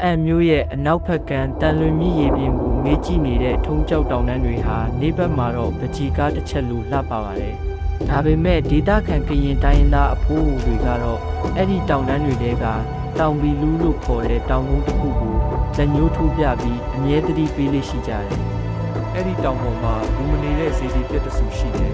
အံမျိုးရဲ့အနောက်ဘက်ကတန်လွင်မြစ်ရေပြင်ကိုမေးကြည့်နေတဲ့ထုံးကျောက်တောင်တန်းတွေဟာနေဘက်မှာတော့ပကြီးကားတစ်ချက်လိုလှပပါတယ်။ဒါပေမဲ့ဒေသခံကရင်တိုင်းရင်းသားအဖိုးတွေကတော့အဲ့ဒီတောင်တန်းတွေတဲကတောင်ဘီလူးလို့ခေါ်တဲ့တောင်ကုန်းတစ်ခုကိုလက်ညှိုးထိုးပြပြီးအမြဲတမ်းပေးလေးရှိကြတယ်။အဲ့ဒီတောင်ပေါ်မှာလူမနေတဲ့စေတီပြတ်တဆူရှိတယ်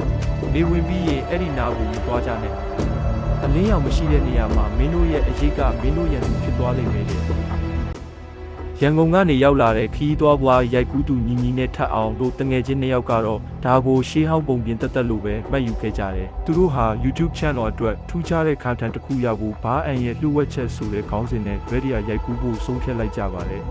။နေဝင်ပြီးရင်အဲ့ဒီနာကိုမသွားကြနဲ့။အလင်းရောင်မရှိတဲ့နေရာမှာမင်းတို့ရဲ့အရေးကမင်းတို့ရန်သူဖြစ်သွားလိမ့်မယ်တဲ့။ရန်ကုန်ကနေရောက်လာတဲ့ခီးသွားပွားရိုက်ကူးသူညီညီနဲ့ထပ်အောင်တို့တငယ်ချင်းနှစ်ယောက်ကတော့ဒါကိုရှေးဟောင်းပုံပြင်တက်လို့ပဲမှတ်ယူခဲ့ကြတယ်။သူတို့ဟာ YouTube channel အတွက်ထူးခြားတဲ့ content တစ်ခုရဖို့ဘာအန်ရဲ့လှုပ်ဝက်ချက်ဆိုတဲ့ခေါင်းစဉ်နဲ့ video ရိုက်ကူးဖို့ဆုံးဖြတ်လိုက်ကြပါတယ်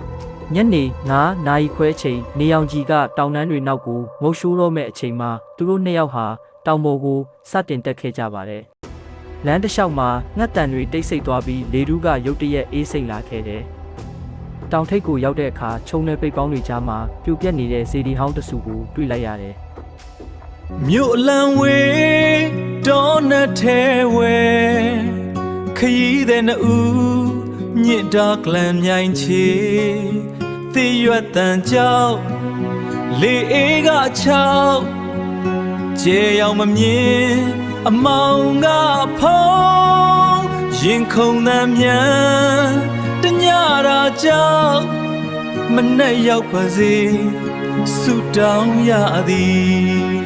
။ညနေ9နာရီခွဲချိန်နေအောင်ကြီးကတောင်တန်းတွေနောက်ကိုငုတ်ရှိုးတော့မဲ့အချိန်မှာသူတို့နှစ်ယောက်ဟာတောင်ပေါ်ကိုစတင်တက်ခဲ့ကြပါတယ်။လမ်းတစ်လျှောက်မှာငှက်တန်တွေတိတ်ဆိတ်သွားပြီးလေတူးကရုတ်တရက်အေးစိတ်လာခဲ့တယ်။တောင်ထိပ်ကိုရောက်တဲ့အခါခြုံတဲ့ပိတ်ပေါင်းတွေကြားမှာပြိုပြက်နေတဲ့စေတီဟောင်းတဆူကိုတွေ့လိုက်ရတယ်။မြို့အလံဝေးတောနဲ့ထဲဝဲခရီးတဲ့နှူးညစ်တာကလန်မြိုင်ချေသေရွက်တန်ကြောက်လေအေးကချောက်ကျေရောက်မမြင်အမောင်ကဖုံးရင်ခုန်သမ်းမြန်တညရာကြောက်မနဲ့ရောက်ပါစေဆူတောင်းရသည်